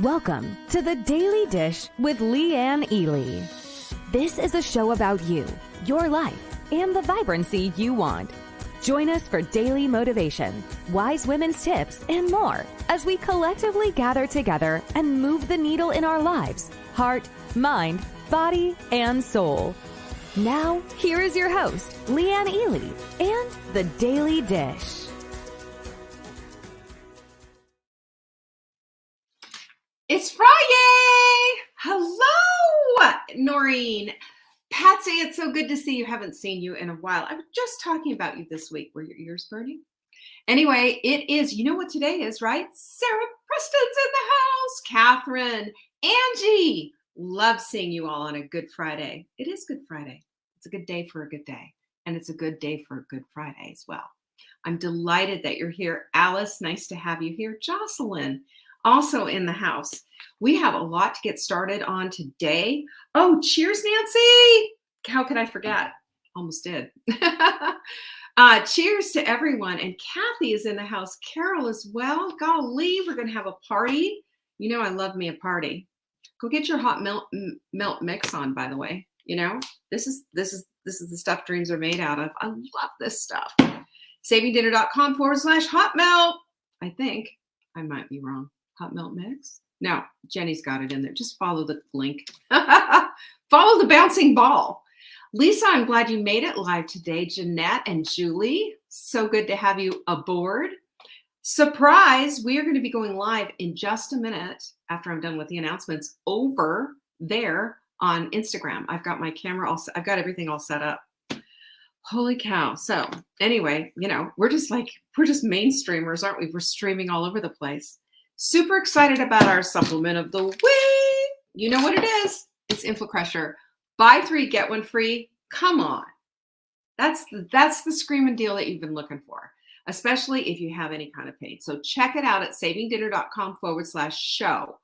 Welcome to the Daily Dish with Leanne Ely. This is a show about you, your life, and the vibrancy you want. Join us for daily motivation, wise women's tips, and more as we collectively gather together and move the needle in our lives, heart, mind, body, and soul. Now, here is your host, Leanne Ely, and the Daily Dish. It's FriYAY! Hello, Noreen. Patsy, it's so good to see you. Haven't seen you in a while. I was just talking about you this week. Were your ears burning? Anyway, it is, you know what today is, right? Sarah Preston's in the house. Catherine, Angie. Love seeing you all on a Good Friday. It is Good Friday. It's a good day for a good day. And it's a good day for a Good Friday as well. I'm delighted that you're here. Alice, nice to have you here. Jocelyn, also in the house. We have a lot to get started on today. Oh, cheers, Nancy. How could I forget? Almost did. Cheers to everyone. And Kathy is in the house. Carol as well. Golly, we're going to have a party. You know I love me a party. Go get your hot melt mix on, by the way. You know, this is the stuff dreams are made out of. I love this stuff. savingdinner.com/hot melt. I think I might be wrong. Hot melt mix? No, Jenny's got it in there. Just follow the link. Follow the bouncing ball. Lisa, I'm glad you made it live today. Jeanette and Julie, so good to have you aboard. Surprise, we are going to be going live in just a minute after I'm done with the announcements over there on Instagram. I've got my camera I've got everything all set up. Holy cow. So anyway, you know, we're just mainstreamers, aren't we? We're streaming all over the place. Super excited about our supplement of the week. You know what it is? It's InflaCrusher. Buy 3, get 1 free. Come on. That's the screaming deal that you've been looking for, especially if you have any kind of pain. So check it out at savingdinner.com/show.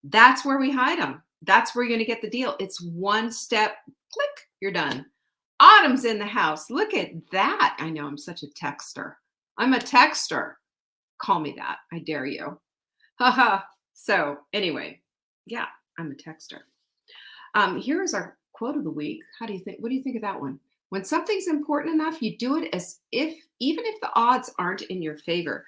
That's where we hide them. That's where you're going to get the deal. It's one step, click, you're done. Autumn's in the house. Look at that. I know I'm such a texter. I'm a texter. Call me that. I dare you. Haha. So anyway, yeah, I'm a texter. Here is our quote of the week. What do you think of that one? When something's important enough, you do it as if, even if the odds aren't in your favor.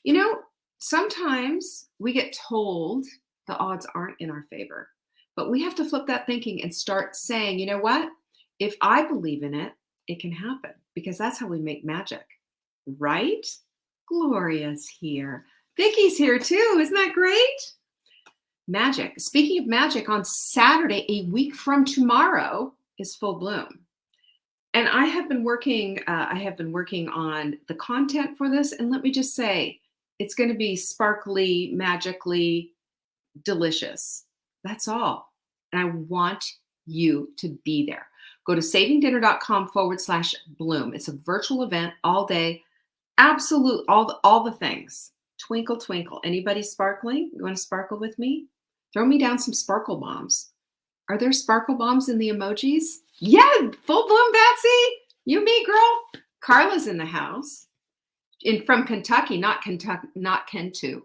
You know, sometimes we get told the odds aren't in our favor, but we have to flip that thinking and start saying, you know what? If I believe in it, it can happen, because that's how we make magic, right? Gloria's here. Vicky's here too. Isn't that great? Magic. Speaking of magic, on Saturday, a week from tomorrow, is full bloom. And I have been working on the content for this. And let me just say, it's going to be sparkly, magically delicious. That's all. And I want you to be there. Go to savingdinner.com/bloom. It's a virtual event all day. Absolute, all the things. Twinkle, twinkle. Anybody sparkling? You want to sparkle with me? Throw me down some sparkle bombs. Are there sparkle bombs in the emojis? Yeah, full bloom, Betsy. You, me, girl. Carla's in the house. From Kentucky, not Kentu.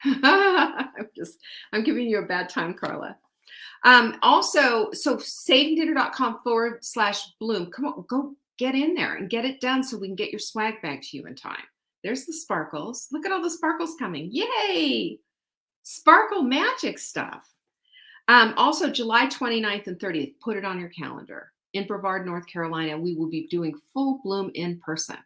I'm giving you a bad time, Carla. Also, so savingdinner.com/bloom. Come on, go get in there and get it done so we can get your swag back to you in time. There's the sparkles. Look at all the sparkles coming. Yay! Sparkle magic stuff. Also, July 29th and 30th, put it on your calendar. In Brevard, North Carolina, we will be doing full bloom in person.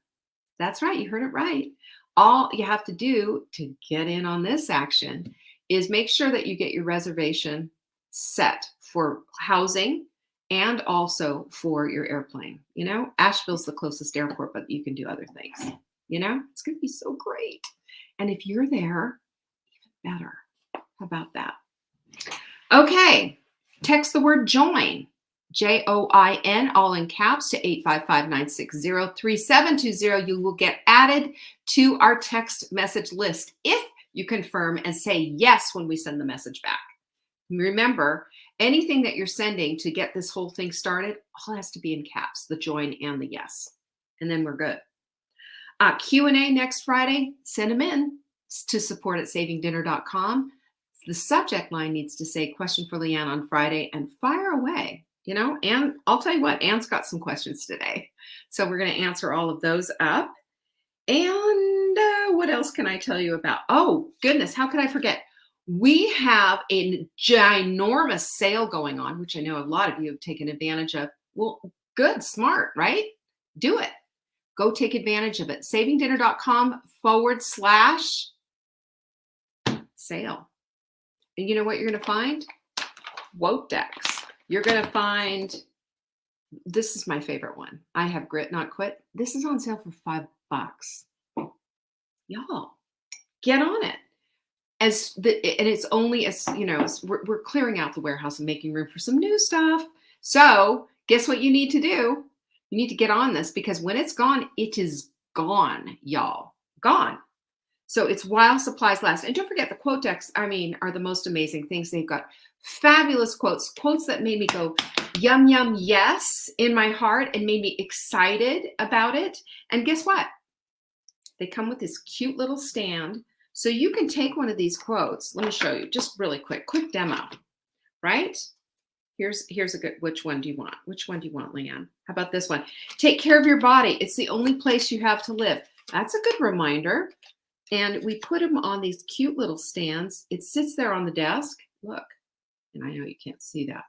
That's right. You heard it right. All you have to do to get in on this action is make sure that you get your reservation set for housing and also for your airplane. You know, Asheville's the closest airport, but you can do other things. You know, it's going to be so great. And if you're there, even better. How about that? Okay. Text the word join, JOIN, all in caps, to 855-960-3720. You will get added to our text message list if you confirm and say yes when we send the message back. Remember, anything that you're sending to get this whole thing started, all has to be in caps, the join and the yes. And then we're good. Q&A next Friday, send them in to support@savingdinner.com. The subject line needs to say question for Leanne on Friday and fire away, and I'll tell you what, Anne's got some questions today. So we're going to answer all of those up. And what else can I tell you about? Oh, goodness, how could I forget? We have a ginormous sale going on, which I know a lot of you have taken advantage of. Well, good, smart, right? Do it. Go take advantage of it. savingdinner.com/sale. And you know what you're going to find? Quote decks. You're going to find, this is my favorite one. I have Grit Not Quit. This is on sale for $5. Y'all, get on it. And it's only as, we're clearing out the warehouse and making room for some new stuff. So guess what you need to do? You need to get on this, because when it's gone, it is gone, y'all. Gone. So it's while supplies last. And don't forget, the quote decks, are the most amazing things. They've got fabulous quotes that made me go, yum, yum, yes, in my heart, and made me excited about it. And guess what? They come with this cute little stand. So you can take one of these quotes. Let me show you just really quick demo, right? Here's a good, which one do you want? Which one do you want, Leanne? How about this one? Take care of your body. It's the only place you have to live. That's a good reminder. And we put them on these cute little stands. It sits there on the desk. Look, and I know you can't see that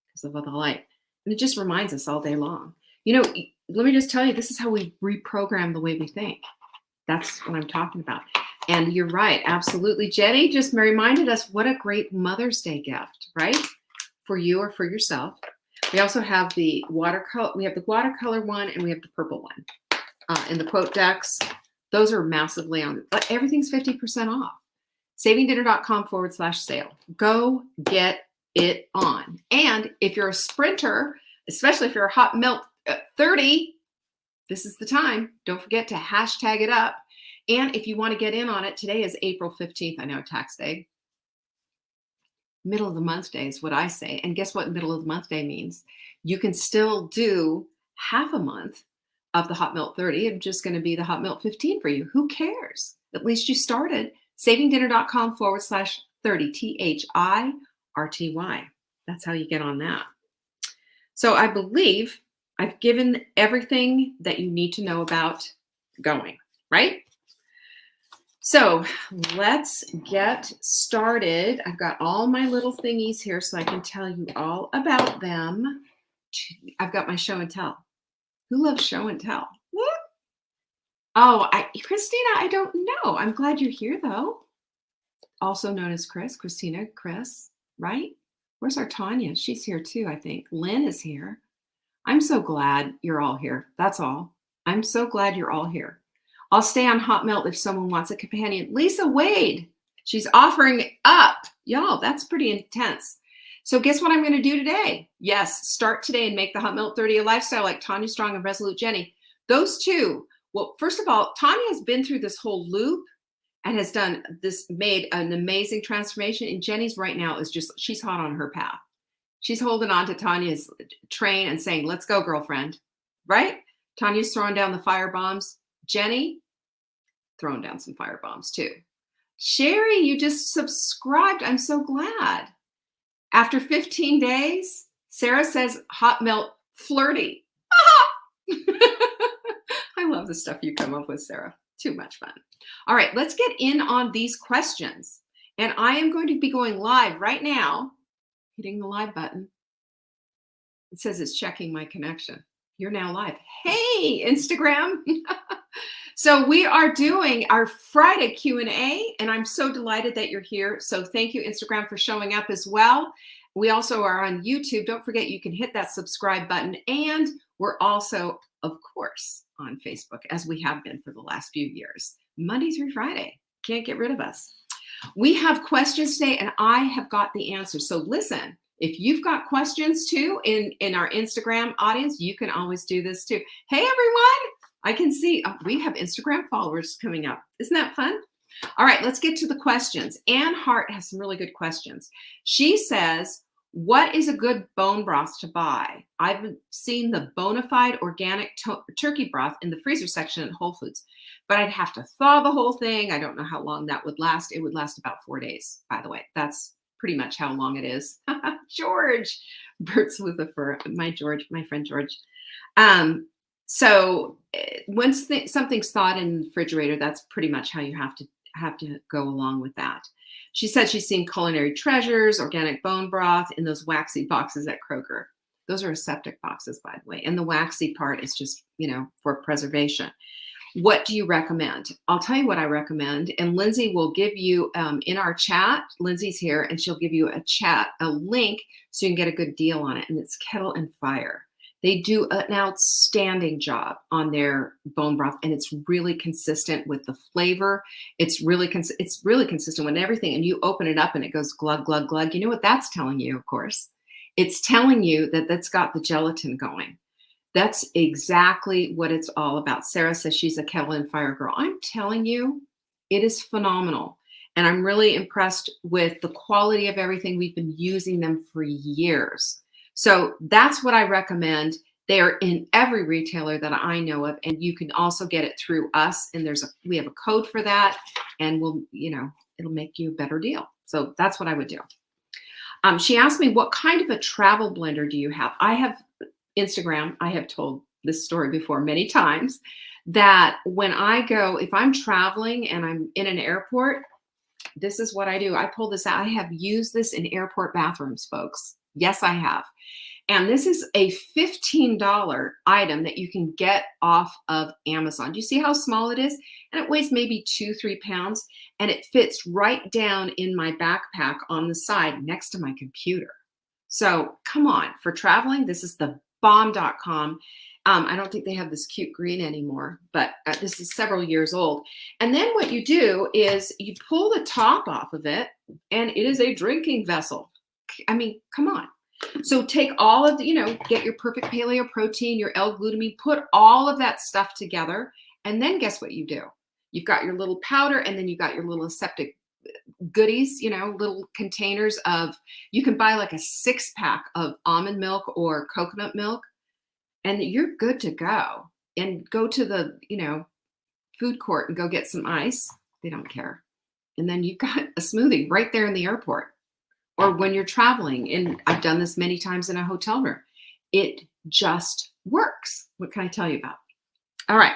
because of all the light. And it just reminds us all day long. Let me just tell you, this is how we reprogram the way we think. That's what I'm talking about. And you're right, absolutely. Jenny just reminded us what a great Mother's Day gift, right? For you or for yourself. We also have the watercolor. We have the watercolor one, and we have the purple one. In the quote decks, those are massively on. But everything's 50% off. savingdinner.com/sale. Go get it on. And if you're a sprinter, especially if you're a hot milk 30, this is the time. Don't forget to hashtag it up. And if you want to get in on it, today is April 15th. I know, tax day. Middle of the month day is what I say. And guess what middle of the month day means? You can still do half a month of the Hot Milk 30. It's just going to be the Hot Milk 15 for you. Who cares? At least you started. savingdinner.com/30. THIRTY. That's how you get on that. So I believe I've given everything that you need to know about going, right? So let's get started. I've got all my little thingies here so I can tell you all about them. I've got my show and tell. Who loves show and tell? What? Oh, Christina, I don't know. I'm glad you're here, though. Also known as Chris. Christina, Chris, right? Where's our Tanya? She's here too, I think. Lynn is here. I'm so glad you're all here. That's all. I'm so glad you're all here. I'll stay on hot milk if someone wants a companion. Lisa Wade, she's offering up. Y'all, that's pretty intense. So guess what I'm going to do today? Yes, start today and make the Hot Milk 30 a lifestyle like Tanya Strong and Resolute Jenny. Those two. Well, first of all, Tanya has been through this whole loop and has made an amazing transformation. And Jenny's right now she's hot on her path. She's holding on to Tanya's train and saying, let's go, girlfriend, right? Tanya's throwing down the fire bombs. Jenny, throwing down some fire bombs too. Sherry, you just subscribed. I'm so glad. After 15 days, Sarah says hot milk flirty. I love the stuff you come up with, Sarah. Too much fun. All right, let's get in on these questions. And I am going to be going live right now, hitting the live button. It says it's checking my connection. You're now live. Hey, Instagram. So we are doing our Friday Q&A, and I'm so delighted that you're here. So thank you, Instagram, for showing up as well. We also are on YouTube. Don't forget, you can hit that subscribe button. And we're also, of course, on Facebook, as we have been for the last few years. Monday through Friday. Can't get rid of us. We have questions today, and I have got the answers. So listen, if you've got questions too in our Instagram audience, you can always do this too. Hey, everyone. I can see we have Instagram followers coming up. Isn't that fun? All right, let's get to the questions. Ann Hart has some really good questions. She says, What is a good bone broth to buy? I've seen the Bonafide organic turkey broth in the freezer section at Whole Foods, but I'd have to thaw the whole thing. I don't know how long that would last. It would last about 4 days, by the way. That's pretty much how long it is. George, Bert's with a fur. My friend George. So once something's thawed in the refrigerator, that's pretty much how you have to go along with that. She said she's seen Culinary Treasures, organic bone broth in those waxy boxes at Kroger. Those are aseptic boxes, by the way. And the waxy part is just, for preservation. What do you recommend? I'll tell you what I recommend. And Lindsay will give you in our chat, Lindsay's here, and she'll give you a link so you can get a good deal on it. And it's Kettle and Fire. They do an outstanding job on their bone broth, and it's really consistent with the flavor. It's really consistent with everything. And you open it up and it goes glug, glug, glug. You know what that's telling you, of course? It's telling you that that's got the gelatin going. That's exactly what it's all about. Sarah says she's a Kettle and Fire girl. I'm telling you, it is phenomenal. And I'm really impressed with the quality of everything. We've been using them for years. So that's what I recommend. They are in every retailer that I know of, and you can also get it through us. And we have a code for that, and it'll make you a better deal. So that's what I would do. She asked me, what kind of a travel blender do you have? I have Instagram. I have told this story before many times that when if I'm traveling and I'm in an airport, this is what I do. I pull this out. I have used this in airport bathrooms, folks. Yes, I have. And this is a $15 item that you can get off of Amazon. Do you see how small it is? And it weighs maybe 2-3 pounds. And it fits right down in my backpack on the side next to my computer. So come on, for traveling, this is the bomb.com. I don't think they have this cute green anymore, but this is several years old. And then what you do is you pull the top off of it, and it is a drinking vessel. I mean, come on. So take all of get your perfect paleo protein, your L-glutamine, put all of that stuff together. And then guess what you do? You've got your little powder, and then you've got your little aseptic goodies, little containers you can buy like a 6-pack of almond milk or coconut milk, and you're good to go. And go to the, food court and go get some ice. They don't care. And then you've got a smoothie right there in the airport. Or when you're traveling, and I've done this many times in a hotel room. It just works. What can I tell you about? All right.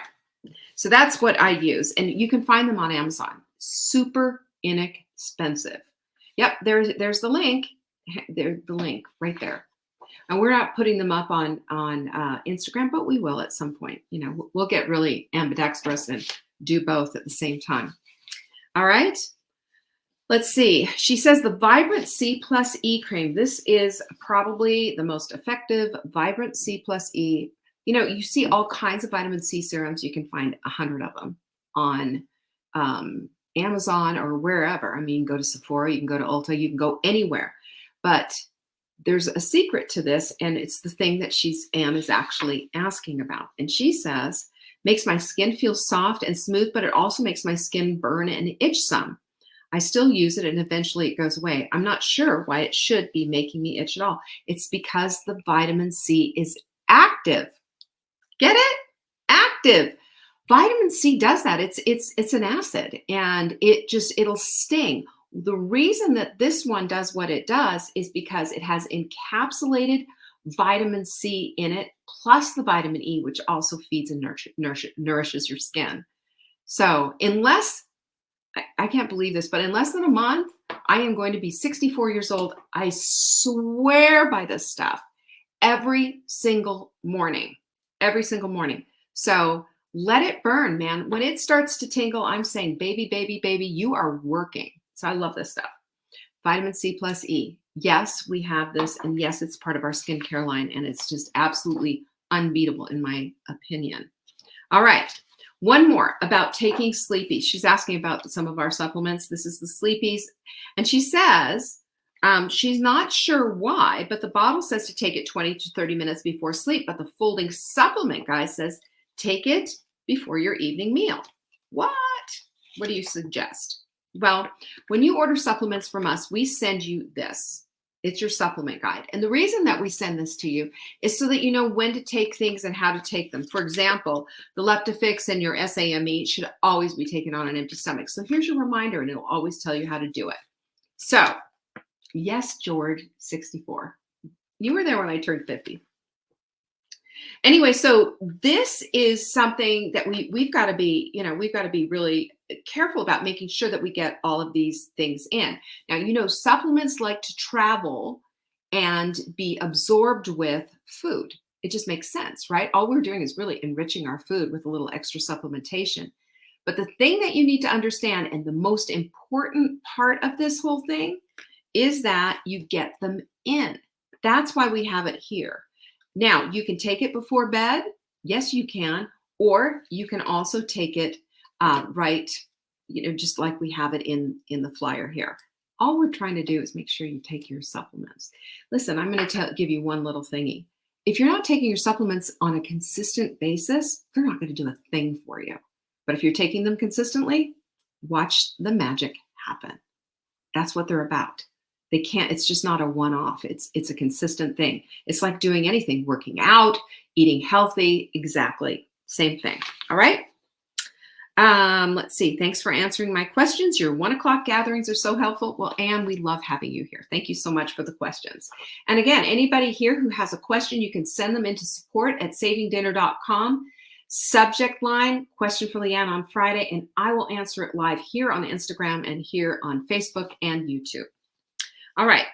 So that's what I use. And you can find them on Amazon. Super inexpensive. Yep, there's the link. There's the link right there. And we're not putting them up on Instagram, but we will at some point. We'll get really ambidextrous and do both at the same time. All right. Let's see. She says the Vibrant C plus E cream. This is probably the most effective Vibrant C plus E. You see all kinds of vitamin C serums. You can find 100 of them on Amazon or wherever. I mean, go to Sephora, you can go to Ulta, you can go anywhere. But there's a secret to this, and it's the thing that Anne is actually asking about. And she says, makes my skin feel soft and smooth, but it also makes my skin burn and itch some. I still use it, and eventually it goes away. I'm not sure why it should be making me itch at all. It's because the vitamin C is active. Get it? Active. Vitamin C does that. It's an acid, and it'll sting. The reason that this one does what it does is because it has encapsulated vitamin C in it, plus the vitamin E, which also feeds and nourishes your skin. So I can't believe this, but in less than a month, I am going to be 64 years old. I swear by this stuff every single morning. So let it burn, man. When it starts to tingle, I'm saying, baby, baby, baby, you are working. So I love this stuff. Vitamin C plus E. Yes, we have this. And yes, it's part of our skincare line. And it's just absolutely unbeatable in my opinion. All right. One more about taking Sleepies. She's asking about some of our supplements. This is the Sleepies. And she says she's not sure why, but the bottle says to take it 20 to 30 minutes before sleep. But the folding supplement guy says take it before your evening meal. What? What do you suggest? Well, when you order supplements from us, we send you this. It's your supplement guide. And the reason that we send this to you is so that you know when to take things and how to take them. For example, the Leptofix and your SAME should always be taken on an empty stomach. So here's your reminder, and it'll always tell you how to do it. So, yes, George, 64. You were there when I turned 50. Anyway, so this is something that we've got to be, we've got to be really careful about making sure that we get all of these things in. Now, supplements like to travel and be absorbed with food. It just makes sense, right? All we're doing is really enriching our food with a little extra supplementation. But the thing that you need to understand, and the most important part of this whole thing, is that you get them in. That's why we have it here. Now, you can take it before bed. Yes, you can. Or you can also take it right, just like we have it in the flyer here. All we're trying to do is make sure you take your supplements. Listen, I'm going to give you one little thingy. If you're not taking your supplements on a consistent basis, they're not going to do a thing for you. But if you're taking them consistently, watch the magic happen. That's what they're about. It's just not a one-off. It's a consistent thing. It's like doing anything, working out, eating healthy, exactly. Same thing. All right. Let's see. Thanks for answering my questions. Your 1 o'clock gatherings are so helpful. Well, Anne, we love having you here. Thank you so much for the questions. And again, anybody here who has a question, you can send them into support@savingdinner.com. Subject line, question for Leanne on Friday, and I will answer it live here on Instagram and here on Facebook and YouTube. All right,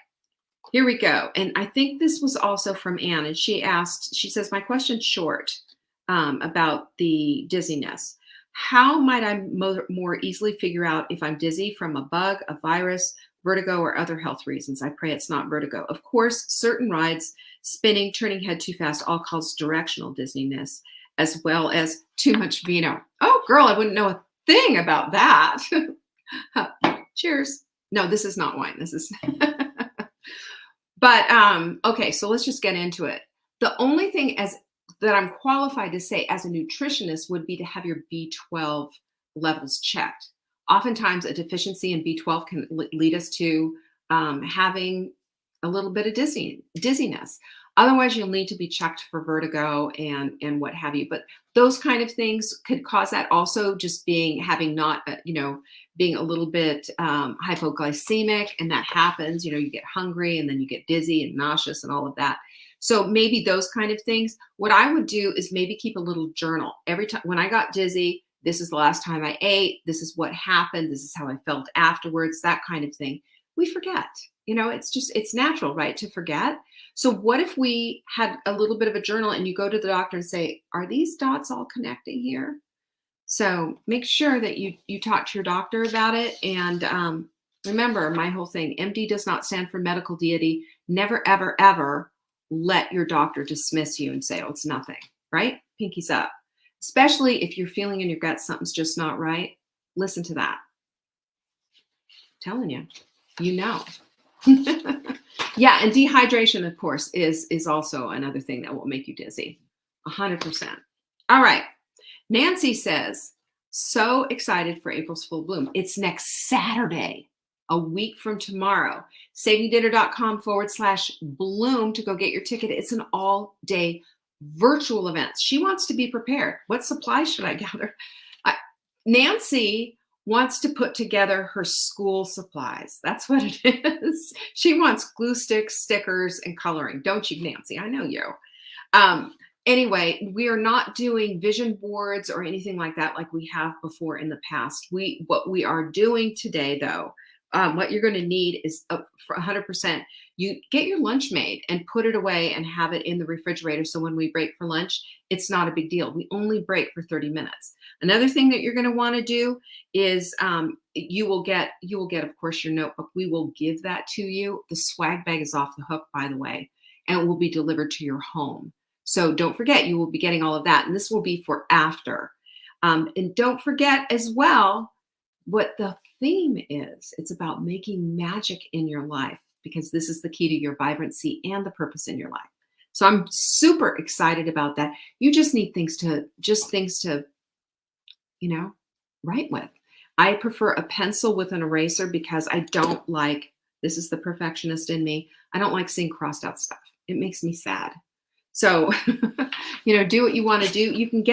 here we go. And I think this was also from Anne, and she says, my question's short about the dizziness. How might I more easily figure out if I'm dizzy from a bug, a virus, vertigo, or other health reasons? I pray it's not vertigo. Of course, certain rides, spinning, turning head too fast, all cause directional dizziness, as well as too much vino. Oh, girl, I wouldn't know a thing about that. Cheers. No, this is not wine. This is, but okay, so let's just get into it. The only thing that I'm qualified to say as a nutritionist would be to have your B12 levels checked. Oftentimes a deficiency in B12 can lead us to having a little bit of dizziness. Otherwise, you'll need to be checked for vertigo and what have you. But those kind of things could cause that. Also, just being a little bit hypoglycemic, and that happens. You get hungry and then you get dizzy and nauseous and all of that. So maybe those kind of things. What I would do is maybe keep a little journal. Every time when I got dizzy, this is the last time I ate. This is what happened. This is how I felt afterwards. That kind of thing. We forget. It's natural, right, to forget. So what if we had a little bit of a journal and you go to the doctor and say, are these dots all connecting here? So make sure that you talk to your doctor about it. And remember my whole thing, MD does not stand for medical deity. Never, ever, ever let your doctor dismiss you and say, oh, it's nothing, right? Pinkies up. Especially if you're feeling in your gut something's just not right. Listen to that. I'm telling you, Yeah, and dehydration, of course, is also another thing that will make you dizzy. 100%. All right. Nancy says, so excited for April's Full Bloom. It's next Saturday, a week from tomorrow. savingdinner.com/bloom to go get your ticket. It's an all-day virtual event. She wants to be prepared. What supplies should I gather? Nancy wants to put together her school supplies. That's what it is. She wants glue sticks, stickers, and coloring. Don't you, Nancy? I know you. Anyway, we are not doing vision boards or anything like that like we have before in the past. What we are doing today, though, what you're going to need is for 100%. You get your lunch made and put it away and have it in the refrigerator. So when we break for lunch, it's not a big deal. We only break for 30 minutes. Another thing that you're going to want to do is you will get, of course, your notebook. We will give that to you. The swag bag is off the hook, by the way, and it will be delivered to your home. So don't forget, you will be getting all of that. And this will be for after. And don't forget as well what the theme is. It's about making magic in your life, because this is the key to your vibrancy and the purpose in your life. So I'm super excited about that. You just need things to write with. I prefer a pencil with an eraser because I don't like This is the perfectionist in me. I don't like seeing crossed out stuff. It makes me sad. So, do what you want to do. You can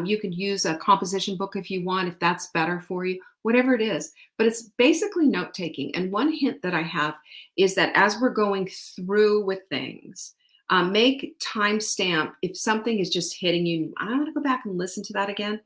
you could use a composition book if you want, if that's better for you, whatever it is. But it's basically note taking. And one hint that I have is that as we're going through with things, make timestamp if something is just hitting you. I want to go back and listen to that again.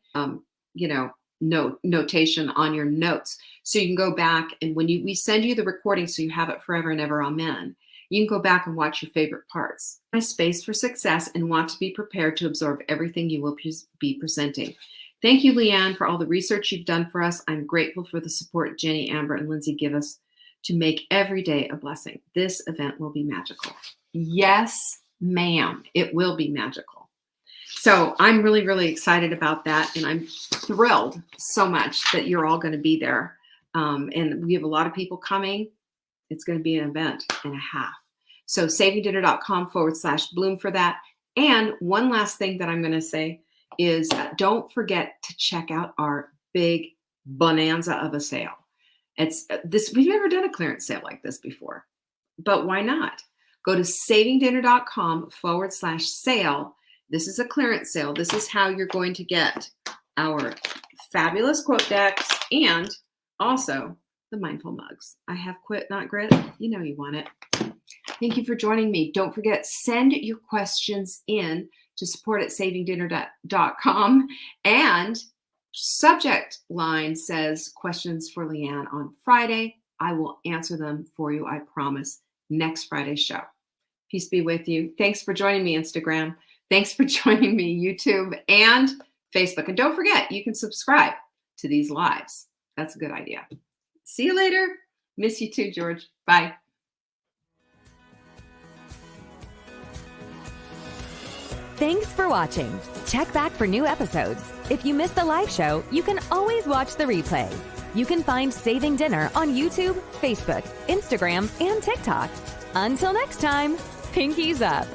Notation on your notes, so you can go back and when we send you the recording, so you have it forever and ever. Amen. You can go back and watch your favorite parts. My space for success and want to be prepared to absorb everything you will be presenting. Thank you, Leanne, for all the research you've done for us. I'm grateful for the support Jenny, Amber, and Lindsay give us to make every day a blessing. This event will be magical. Yes, ma'am, it will be magical. So I'm really, really excited about that. And I'm thrilled so much that you're all going to be there. And we have a lot of people coming. It's going to be an event and a half. So savingdinner.com/bloom for that. And one last thing that I'm going to say is don't forget to check out our big bonanza of a sale. We've never done a clearance sale like this before, but why not? Go to savingdinner.com/sale. This is a clearance sale. This is how you're going to get our fabulous quote decks and also the mindful mugs. I have quit, not grit. You know you want it. Thank you for joining me. Don't forget, send your questions in to support@savingdinner.com. And subject line says questions for Leanne on Friday. I will answer them for you, I promise, next Friday's show. Peace be with you. Thanks for joining me, Instagram. Thanks for joining me, YouTube and Facebook. And don't forget, you can subscribe to these lives. That's a good idea. See you later. Miss you too, George. Bye. Thanks for watching. Check back for new episodes. If you missed the live show, you can always watch the replay. You can find Saving Dinner on YouTube, Facebook, Instagram, and TikTok. Until next time, pinkies up.